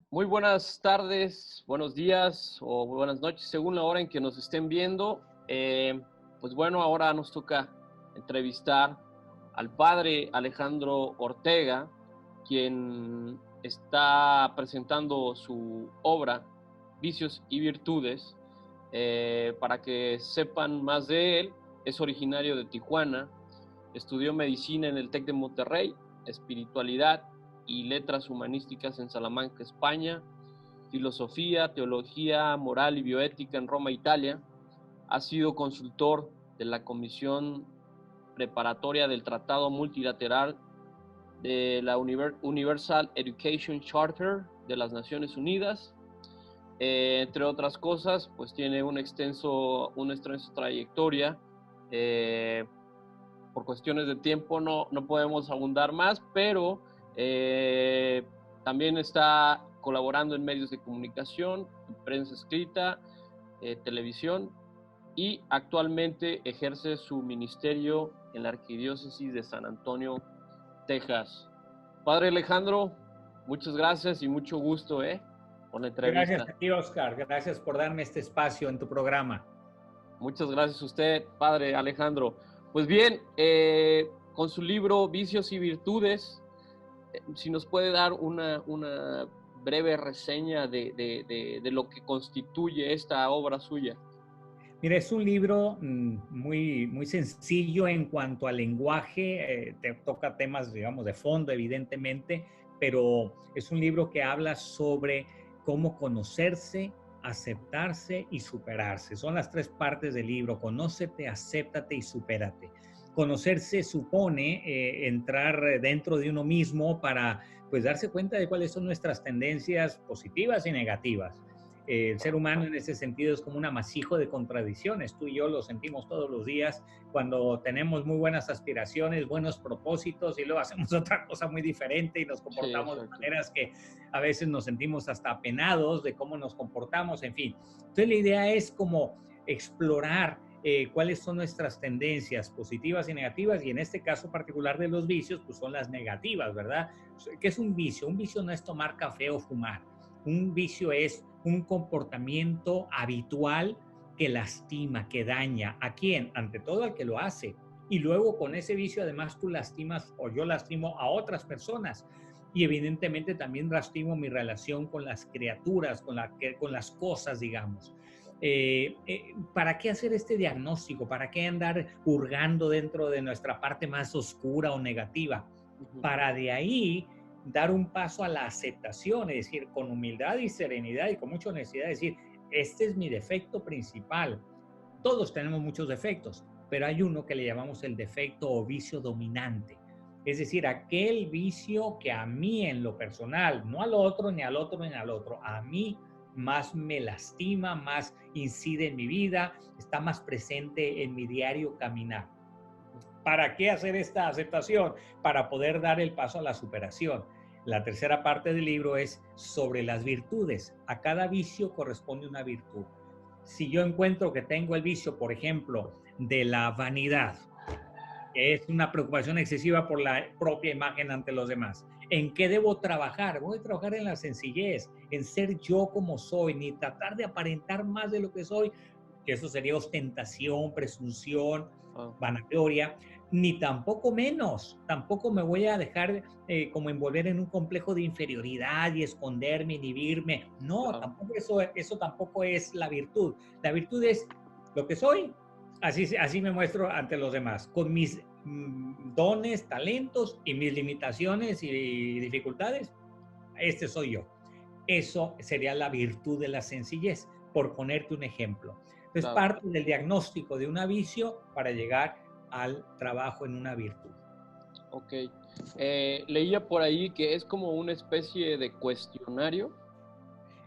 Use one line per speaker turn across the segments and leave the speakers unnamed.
Muy buenas tardes, buenos días o buenas noches, según la hora en que nos estén viendo. Pues bueno, ahora nos toca entrevistar al padre Alejandro Ortega, quien está presentando su obra Vicios y Virtudes. Para que sepan más de él, es originario de Tijuana, estudió medicina en el TEC de Monterrey, espiritualidad y letras humanísticas en Salamanca, España, filosofía, teología, moral y bioética en Roma, Italia. Ha sido consultor de la Comisión Preparatoria del Tratado Multilateral de la Universal Education Charter de las Naciones Unidas. Entre otras cosas, pues tiene una extensa trayectoria. Por cuestiones de tiempo no podemos abundar más, pero también está colaborando en medios de comunicación, prensa escrita, televisión, y actualmente ejerce su ministerio en la Arquidiócesis de San Antonio, Texas. Padre Alejandro, muchas gracias y mucho gusto por la
Gracias
entrevista.
a ti, Oscar. Gracias por darme este espacio en tu programa.
Muchas gracias a usted, Padre Alejandro. Pues bien, con su libro Vicios y Virtudes, si nos puede dar una breve reseña de lo que constituye esta obra suya.
Mira, es un libro muy sencillo en cuanto al lenguaje, te toca temas, digamos, de fondo, evidentemente, pero es un libro que habla sobre cómo conocerse, aceptarse y superarse. Son las tres partes del libro: conócete, acéptate y supérate. Conocerse supone entrar dentro de uno mismo para, pues, darse cuenta de cuáles son nuestras tendencias positivas y negativas. El ser humano en ese sentido es como un amasijo de contradicciones. Tú y yo lo sentimos todos los días cuando tenemos muy buenas aspiraciones, buenos propósitos, y luego hacemos otra cosa muy diferente y nos
Sí,
comportamos de
exacto.
maneras que a veces nos sentimos hasta apenados de cómo nos comportamos, en fin. Entonces la idea es como explorar cuáles son nuestras tendencias positivas y negativas, y en este caso particular de los vicios, pues son las negativas, ¿verdad? ¿Qué es un vicio? Un vicio no es tomar café o fumar. Un vicio es un comportamiento habitual que lastima, que daña. ¿A quién? Ante todo al que lo hace. Y luego con ese vicio además tú lastimas, o yo lastimo, a otras personas. Y evidentemente también lastimo mi relación con las criaturas, con las cosas, digamos. ¿Para qué hacer este diagnóstico? ¿Para qué andar hurgando dentro de nuestra parte más oscura o negativa?
Uh-huh.
Para de ahí dar un paso a la aceptación, es decir, con humildad y serenidad y con mucha honestidad, decir, este es mi defecto principal. Todos tenemos muchos defectos, pero hay uno que le llamamos el defecto o vicio dominante. Es decir, aquel vicio que a mí en lo personal, no al otro, ni al otro, ni al otro, a mí más me lastima, más incide en mi vida, está más presente en mi diario caminar. ¿Para qué hacer esta aceptación? Para poder dar el paso a la superación. La tercera parte del libro es sobre las virtudes. A cada vicio corresponde una virtud. Si yo encuentro que tengo el vicio, por ejemplo, de la vanidad, que es una preocupación excesiva por la propia imagen ante los demás, ¿en qué debo trabajar? Voy a trabajar en la sencillez, en ser yo como soy, ni tratar de aparentar más de lo que soy, que eso sería ostentación, presunción,
Ah,
vanagloria, ni tampoco menos. Tampoco me voy a dejar como envolver en un complejo de inferioridad y esconderme, inhibirme. No,
claro.
tampoco eso tampoco es la virtud. La virtud es lo que soy, así me muestro ante los demás, con mis dones, talentos y mis limitaciones y dificultades. Este soy yo. Eso sería la virtud de la sencillez, por ponerte un ejemplo. Entonces,
Claro.
parte del diagnóstico de un vicio para llegar al trabajo en una virtud.
Ok. Leía por ahí que es como una especie de cuestionario.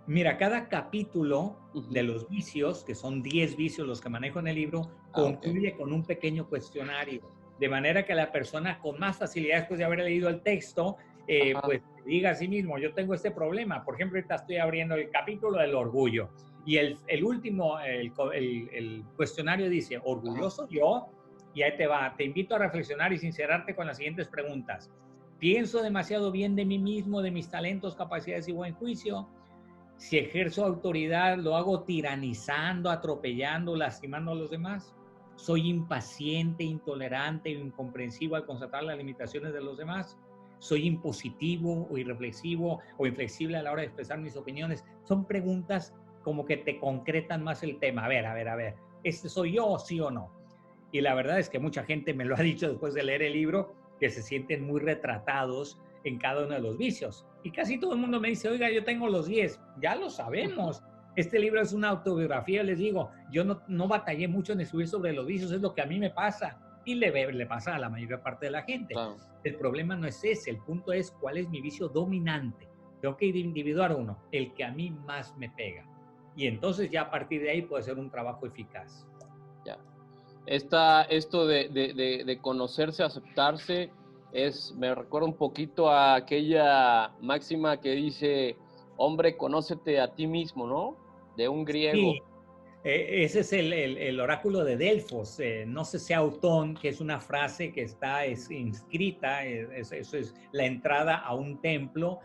Mira, cada capítulo de
Uh-huh.
los vicios, que son 10 vicios los que manejo en el libro,
Ah, ok.
concluye con un pequeño cuestionario, de manera que la persona con más facilidad, después de haber leído el texto,
Ajá.
pues diga a sí mismo, yo tengo este problema. Por ejemplo, ahorita estoy abriendo el capítulo del orgullo, y el último, el cuestionario dice,
Ajá.
¿orgulloso yo? Y ahí te va, te invito a reflexionar y sincerarte con las siguientes preguntas. pienso demasiado bien de mí mismo, de mis talentos, capacidades y buen juicio. Si ejerzo autoridad, lo hago tiranizando, atropellando, lastimando a los demás. Soy impaciente, intolerante o incomprensivo al constatar las limitaciones de los demás. Soy impositivo o irreflexivo o inflexible a la hora de expresar mis opiniones. Son preguntas como que te concretan más el tema. A ver, ¿este soy yo, sí o no? Y la verdad es que mucha gente me lo ha dicho después de leer el libro, que se sienten muy retratados en cada uno de los vicios. Y casi todo el mundo me dice, oiga, yo tengo los 10. Ya lo sabemos. Este libro es una autobiografía, les digo. Yo no batallé mucho en escribir sobre los vicios, es lo que a mí me pasa. Y le pasa a la mayor parte de la gente.
Claro.
El problema no es ese, el punto es cuál es mi vicio dominante. Tengo que individuar uno, el que a mí más me pega. Y entonces ya a partir de ahí puede ser un trabajo eficaz.
Ya. Esto de conocerse, aceptarse, me recuerda un poquito a aquella máxima que dice, hombre, conócete a ti mismo, ¿no? De un griego.
Sí, ese es el oráculo de Delfos. No sé si Autón, que es una frase que está inscrita, eso es la entrada a un templo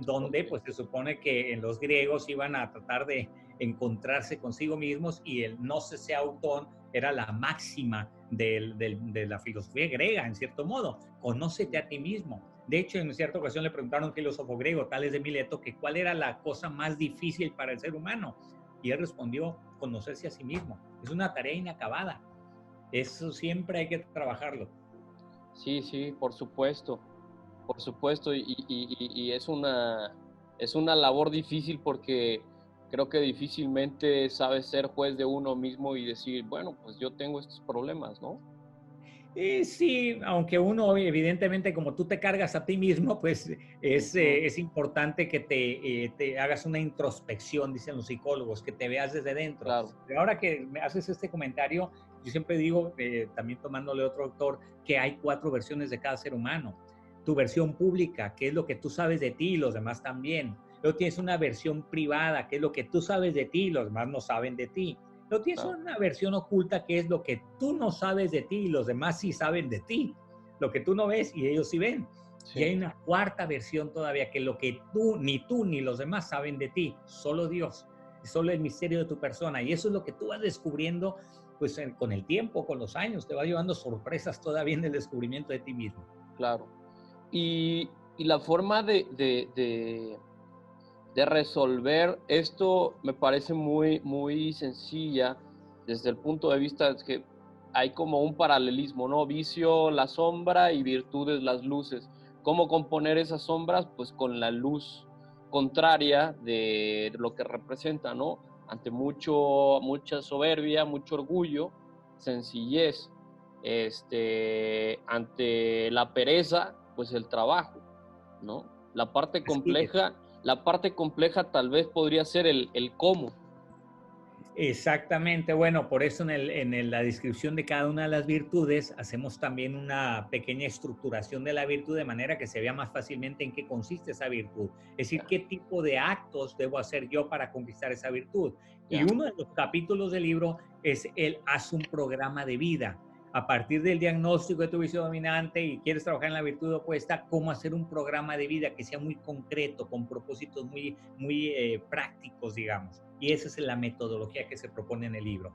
donde pues se supone que en los griegos iban a tratar de encontrarse consigo mismos y el no sé si Autón era la máxima de la filosofía griega, en cierto modo. Conócete a ti mismo. De hecho, en cierta ocasión le preguntaron a un filósofo griego, Tales de Mileto, que cuál era la cosa más difícil para el ser humano. Y él respondió, conocerse a sí mismo. Es una tarea inacabada. Eso siempre hay que trabajarlo.
Sí, sí, por supuesto. Por supuesto, y es una labor difícil porque creo que difícilmente sabes ser juez de uno mismo y decir, bueno, pues yo tengo estos problemas, ¿no?
Sí, aunque uno evidentemente como tú te cargas a ti mismo, pues es importante que te hagas una introspección, dicen los psicólogos, que te veas desde dentro.
Claro,
Pero ahora que me haces este comentario, yo siempre digo, también tomándole otro autor, que hay 4 versiones de cada ser humano. Tu versión pública, que es lo que tú sabes de ti y los demás también. Luego tienes una versión privada, que es lo que tú sabes de ti y los demás no saben de ti. No tienes
claro.
una versión oculta que es lo que tú no sabes de ti y los demás sí saben de ti. Lo que tú no ves y ellos sí ven. Y hay
Sí,
una cuarta versión todavía que lo que tú ni los demás saben de ti, solo Dios, solo el misterio de tu persona. Y eso es lo que tú vas descubriendo pues con el tiempo, con los años, te va llevando sorpresas todavía en el descubrimiento de ti mismo.
claro. Y la forma de resolver esto me parece muy, muy sencilla desde el punto de vista de que hay como un paralelismo, ¿no? Vicio, la sombra y virtudes, las luces. ¿Cómo componer esas sombras? Pues con la luz contraria de lo que representa, ¿no? Ante mucha soberbia, mucho orgullo, sencillez. Ante la pereza, pues el trabajo, ¿no?
Así es.
La parte compleja tal vez podría ser el cómo.
Exactamente, bueno, por eso la descripción de cada una de las virtudes hacemos también una pequeña estructuración de la virtud de manera que se vea más fácilmente en qué consiste esa virtud. Es decir,
Ya,
qué tipo de actos debo hacer yo para conquistar esa virtud. Y
ya,
uno de los capítulos del libro es el haz un programa de vida. A partir del diagnóstico de tu vicio dominante y quieres trabajar en la virtud opuesta, cómo hacer un programa de vida que sea muy concreto, con propósitos muy prácticos, digamos. Y esa es la metodología que se propone en el libro.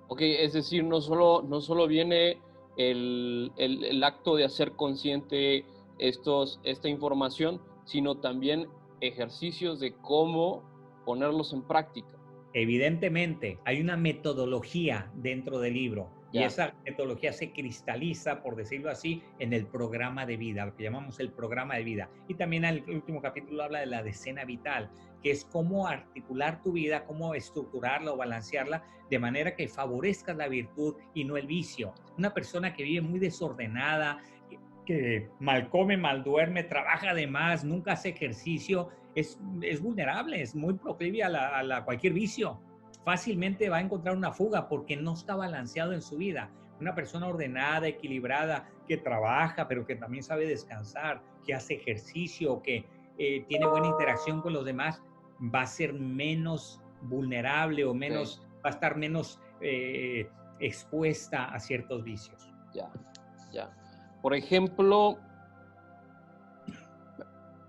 Ok, es decir, no solo viene el acto de hacer consciente esta información, sino también ejercicios de cómo ponerlos en práctica.
Evidentemente, hay una metodología dentro del libro y
Ya,
esa metodología se cristaliza, por decirlo así, en el programa de vida, lo que llamamos el programa de vida. Y también el último capítulo habla de la decena vital, que es cómo articular tu vida, cómo estructurarla o balancearla de manera que favorezca la virtud y no el vicio. Una persona que vive muy desordenada, que mal come, mal duerme, trabaja de más, nunca hace ejercicio, es vulnerable, es muy proclive a cualquier vicio. Fácilmente va a encontrar una fuga porque no está balanceado en su vida. Una persona ordenada, equilibrada, que trabaja, pero que también sabe descansar, que hace ejercicio, que tiene buena interacción con los demás, va a ser menos vulnerable o
ok,
va a estar menos expuesta a ciertos vicios.
ya, ya. Por ejemplo,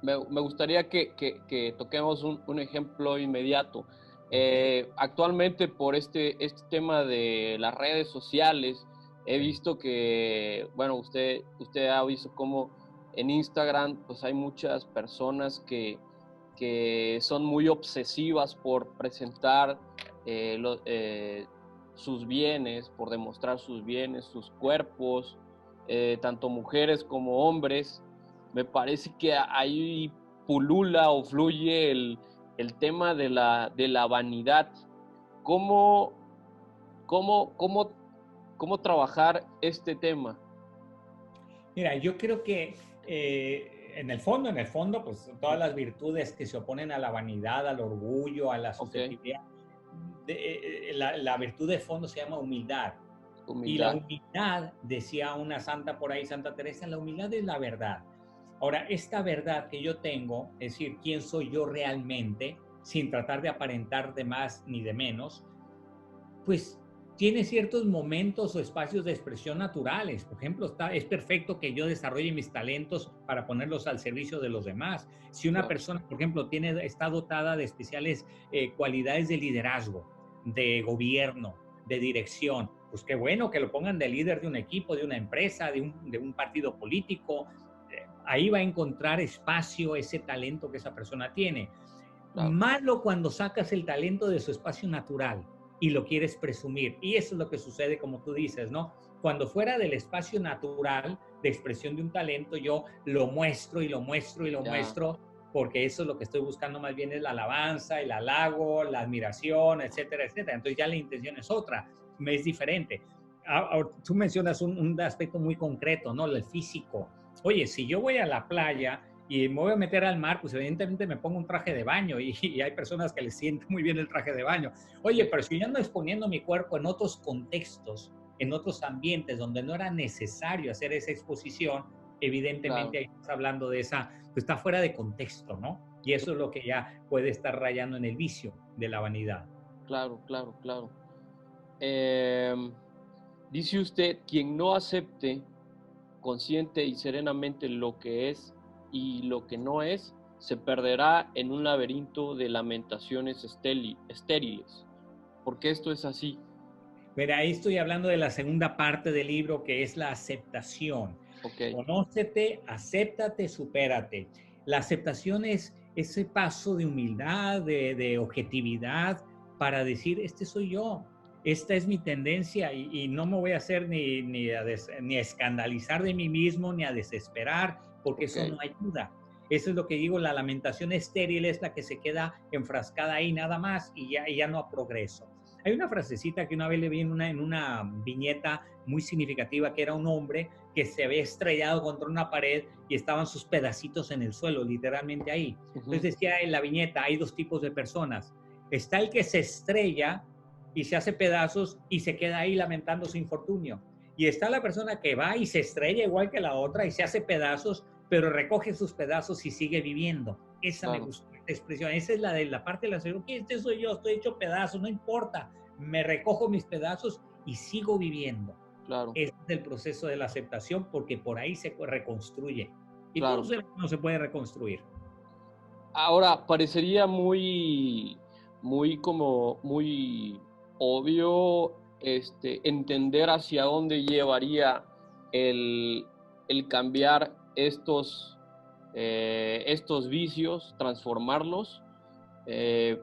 me gustaría que toquemos un ejemplo inmediato.
Ok.
Actualmente por este tema de las redes sociales, he
Sí,
visto que, bueno, usted ha visto cómo en Instagram pues hay muchas personas que son muy obsesivas por presentar sus bienes, por demostrar sus bienes, sus cuerpos, tanto mujeres como hombres. Me parece que ahí pulula o fluye el tema de la vanidad. ¿Cómo, cómo, cómo, cómo trabajar este tema?
mira, yo creo que en el fondo, pues todas las virtudes que se oponen a la vanidad, al orgullo, a la
Ok,
susceptibilidad, la virtud de fondo se llama humildad. Y la
humildad.
humildad, decía una santa por ahí, Santa Teresa, la humildad es la verdad. Ahora, esta verdad que yo tengo, es decir, quién soy yo realmente, sin tratar de aparentar de más ni de menos, pues tiene ciertos momentos o espacios de expresión naturales. Por ejemplo, es perfecto que yo desarrolle mis talentos para ponerlos al servicio de los demás. Si una
Claro,
persona, por ejemplo, está dotada de especiales cualidades de liderazgo, de gobierno, de dirección, pues qué bueno que lo pongan de líder de un equipo, de una empresa, de un partido político. Ahí va a encontrar espacio ese talento que esa persona tiene.
claro.
Malo cuando sacas el talento de su espacio natural y lo quieres presumir. Y eso es lo que sucede, como tú dices, ¿no? Cuando fuera del espacio natural de expresión de un talento, yo lo muestro y lo muestro y lo
Ya,
muestro, porque eso es lo que estoy buscando más bien es la alabanza, el halago, la admiración, etcétera, etcétera. Entonces ya la intención es otra, me es diferente. Tú mencionas un aspecto muy concreto, ¿no? El físico. Oye, si yo voy a la playa y me voy a meter al mar, pues evidentemente me pongo un traje de baño y hay personas que les siente muy bien el traje de baño. Oye,
sí,
pero si yo ando exponiendo mi cuerpo en otros contextos, en otros ambientes donde no era necesario hacer esa exposición, evidentemente
claro,
ahí estás hablando de esa, pues está fuera de contexto, ¿no? Y eso es lo que ya puede estar rayando en el vicio de la vanidad.
claro, claro, claro. Em, Dice usted, quien no acepte consciente y serenamente lo que es y lo que no es, se perderá en un laberinto de lamentaciones estériles. Porque esto es así.
Pero ahí estoy hablando de la segunda parte del libro, que es la aceptación.
Ok,
Conócete, acéptate, supérate. La aceptación es ese paso de humildad, de objetividad, para decir, este soy yo, esta es mi tendencia y no me voy a hacer ni a escandalizar de mí mismo, ni a desesperar, porque
ok,
eso no ayuda. Eso es lo que digo, la lamentación estéril es la que se queda enfrascada ahí nada más y ya no a progreso. Hay una frasecita que una vez le vi en una viñeta muy significativa, que era un hombre que se había estrellado contra una pared y estaban sus pedacitos en el suelo, literalmente ahí. Entonces
ujú,
decía en la viñeta, hay dos tipos de personas. Está el que se estrella y se hace pedazos y se queda ahí lamentando su infortunio. Y está la persona que va y se estrella igual que la otra y se hace pedazos, pero recoge sus pedazos y sigue viviendo. Esa me
claro,
gustó, esta expresión. Esa es la de la parte de la salud. Este soy yo, estoy hecho pedazos, no importa. Me recojo mis pedazos y sigo viviendo.
claro,
Este es el proceso de la aceptación porque por ahí se reconstruye. Y todo
claro.
no se puede reconstruir.
Ahora, parecería muy obvio entender hacia dónde llevaría el, el cambiar estos vicios, transformarlos, eh,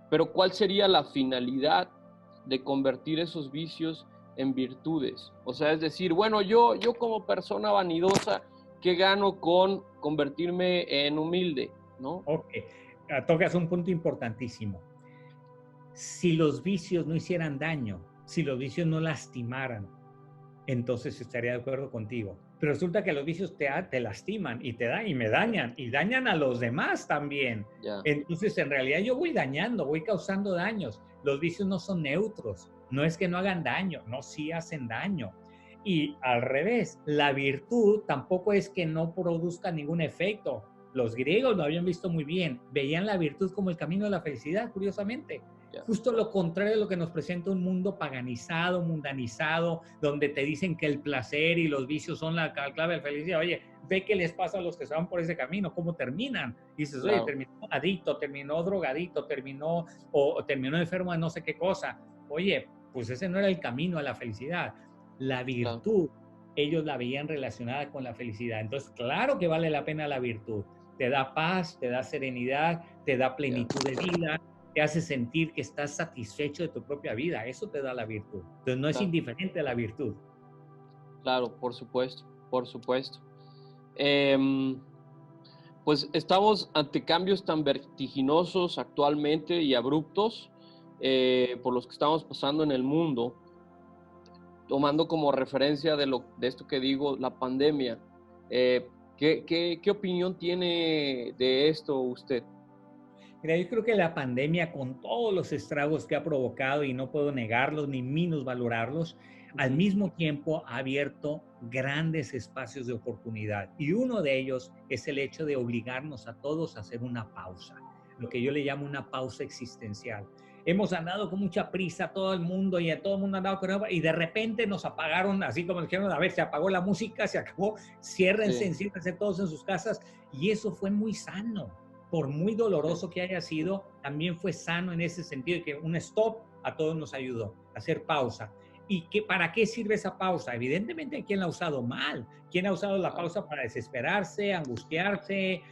pero ¿cuál sería la finalidad de convertir esos vicios en virtudes? O sea, es decir, bueno, yo como persona vanidosa, ¿qué gano con convertirme en humilde? ¿No?
Ok, tocas un punto importantísimo. Si los vicios no hicieran daño, si los vicios no lastimaran, entonces estaría de acuerdo contigo. Pero resulta que los vicios te lastiman y te dan y me dañan y dañan a los demás también.
Ya,
Entonces, en realidad yo voy dañando, voy causando daños. Los vicios no son neutros. No es que no hagan daño, no, sí hacen daño. Y al revés, la virtud tampoco es que no produzca ningún efecto. Los griegos lo habían visto muy bien, veían la virtud como el camino de la felicidad, curiosamente. Justo lo contrario de lo que nos presenta un mundo paganizado, mundanizado, donde te dicen que el placer y los vicios son la clave de la felicidad. Oye, ve qué les pasa a los que se van por ese camino, cómo terminan. Y dices, oye, terminó adicto, terminó drogadicto, terminó enfermo de no sé qué cosa. Oye, pues ese no era el camino a la felicidad. La virtud, ellos la veían relacionada con la felicidad. Entonces, claro que vale la pena la virtud. Te da paz, te da serenidad, te da plenitud de vida, te hace sentir que estás satisfecho de tu propia vida. Eso te da la virtud. Entonces, no es indiferente a la virtud.
Claro, por supuesto, por supuesto. Pues estamos ante cambios tan vertiginosos actualmente y abruptos por los que estamos pasando en el mundo, tomando como referencia de esto que digo, la pandemia. ¿Qué opinión tiene de esto usted?
Mira, yo creo que la pandemia, con todos los estragos que ha provocado, y no puedo negarlos ni minusvalorarlos, al mismo tiempo ha abierto grandes espacios de oportunidad. Y uno de ellos es el hecho de obligarnos a todos a hacer una pausa, lo que yo le llamo una pausa existencial. Hemos andado con mucha prisa todo el mundo y a todo el mundo ha andado con y de repente nos apagaron, así como dijeron, a ver, se apagó la música, se acabó, ciérrense, enciérrense todos en sus casas, y eso fue muy sano. Por muy doloroso que haya sido, también fue sano en ese sentido, de que un stop a todos nos ayudó, a hacer pausa. ¿Y para qué sirve esa pausa? Evidentemente hay quien la ha usado mal, quien ha usado la pausa para desesperarse, angustiarse,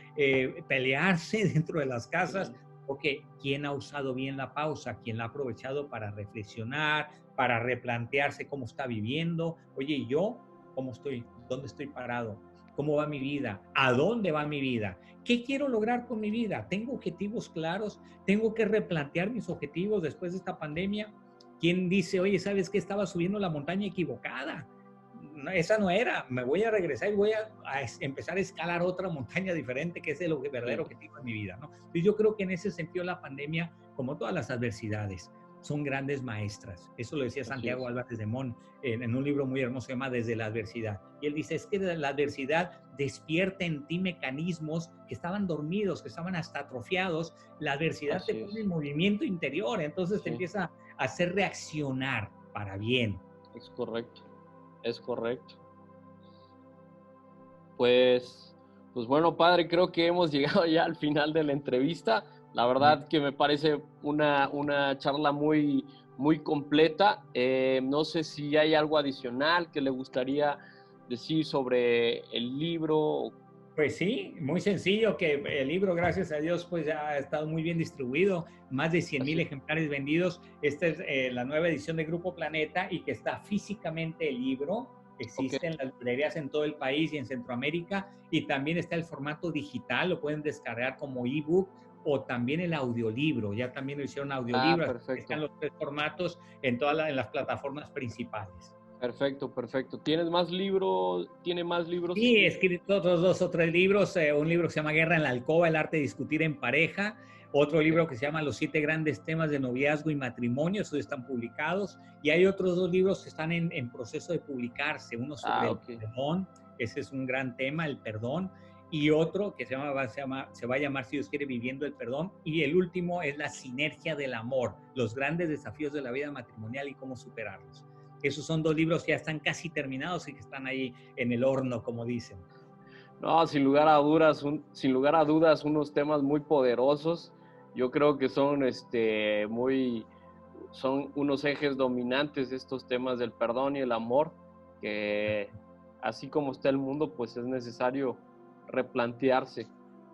pelearse dentro de las casas, porque ¿quién ha usado bien la pausa? ¿Quién la ha aprovechado para reflexionar, para replantearse cómo está viviendo? Oye, ¿yo cómo estoy? ¿Dónde estoy parado? ¿Cómo va mi vida? ¿A dónde va mi vida? ¿Qué quiero lograr con mi vida? ¿Tengo objetivos claros? ¿Tengo que replantear mis objetivos después de esta pandemia? ¿Quién dice, oye, ¿sabes qué? Estaba subiendo la montaña equivocada? No, esa no era. Me voy a regresar y voy a empezar a escalar otra montaña diferente, que es el verdadero objetivo de mi vida, ¿no? Y yo creo que en ese sentido la pandemia, como todas las adversidades, son grandes maestras. Eso lo decía Santiago Álvarez de Mon en un libro muy hermoso que se llama Desde la adversidad. Y él dice, es que la adversidad despierta en ti mecanismos que estaban dormidos, que estaban hasta atrofiados. La adversidad te pone en movimiento interior, entonces te empieza a hacer reaccionar para bien.
Es correcto, es correcto. Pues bueno, padre, creo que hemos llegado ya al final de la entrevista. La verdad que me parece una charla muy, muy completa. No sé si hay algo adicional que le gustaría decir sobre el libro.
Pues sí, muy sencillo, que el libro, gracias a Dios, pues ya ha estado muy bien distribuido, más de 100,000 ejemplares vendidos. Esta es la nueva edición de Grupo Planeta y que está físicamente el libro. Existe en las librerías en todo el país y en Centroamérica, y también está el formato digital, lo pueden descargar como ebook o también el audiolibro. Ya también lo hicieron audiolibro, están los 3 formatos en todas las plataformas principales.
Perfecto, perfecto. ¿Tiene más libros?
Sí, he escrito otros 2 o 3 libros. Un libro que se llama Guerra en la Alcoba, el arte de discutir en pareja. Otro libro que se llama Los 7 grandes temas de noviazgo y matrimonio. Esos están publicados. Y hay otros 2 libros que están en proceso de publicarse. Uno sobre el perdón. Ese es un gran tema, el perdón. Y otro que se va a llamar, si Dios quiere, Viviendo el Perdón. Y el último es La sinergia del amor. Los grandes desafíos de la vida matrimonial y cómo superarlos. Esos son 2 libros que ya están casi terminados y que están ahí en el horno, como dicen.
No, sin lugar a dudas, unos temas muy poderosos. Yo creo que son unos ejes dominantes estos temas del perdón y el amor, que así como está el mundo, pues es necesario replantearse.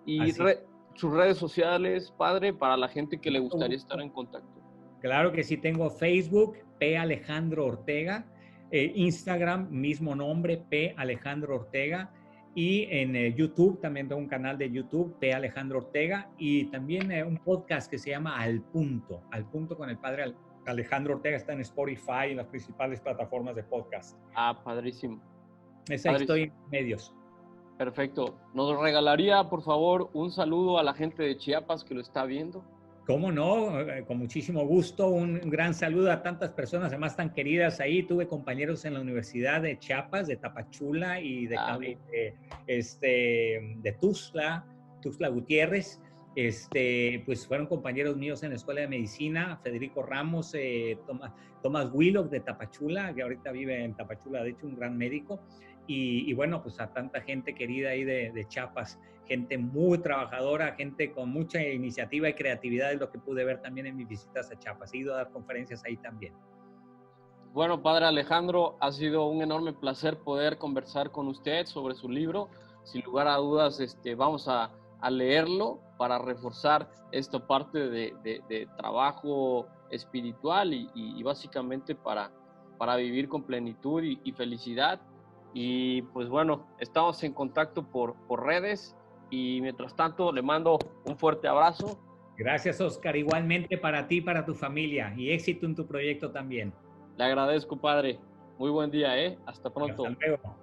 Y sus redes sociales, padre, para la gente que le gustaría estar en contacto.
Claro que sí, tengo Facebook, P. Alejandro Ortega, Instagram, mismo nombre, P. Alejandro Ortega, y en YouTube, también tengo un canal de YouTube, P. Alejandro Ortega, y también un podcast que se llama Al Punto con el padre Alejandro Ortega, está en Spotify y en las principales plataformas de podcast.
Ah, padrísimo.
Ahí estoy en medios.
Perfecto. ¿Nos regalaría, por favor, un saludo a la gente de Chiapas que lo está viendo?
¿Cómo no? Con muchísimo gusto. Un gran saludo a tantas personas, además tan queridas ahí. Tuve compañeros en la Universidad de Chiapas, de Tapachula y de Tuzla. Tuxtla Gutiérrez. Pues fueron compañeros míos en la Escuela de Medicina, Federico Ramos, Tomás Willock de Tapachula, que ahorita vive en Tapachula, de hecho un gran médico, y bueno, pues a tanta gente querida ahí de Chiapas, gente muy trabajadora, gente con mucha iniciativa y creatividad, es lo que pude ver también en mis visitas a Chiapas. He ido a dar conferencias ahí también.
Bueno, padre Alejandro, ha sido un enorme placer poder conversar con usted sobre su libro. Sin lugar a dudas, vamos a leerlo para reforzar esta parte de trabajo espiritual y básicamente para vivir con plenitud y felicidad. Y pues bueno, estamos en contacto por redes y mientras tanto le mando un fuerte abrazo.
Gracias, Oscar. Igualmente para ti y para tu familia, y éxito en tu proyecto también.
Le agradezco, padre. Muy buen día, ¿eh? Hasta pronto.
Hasta luego.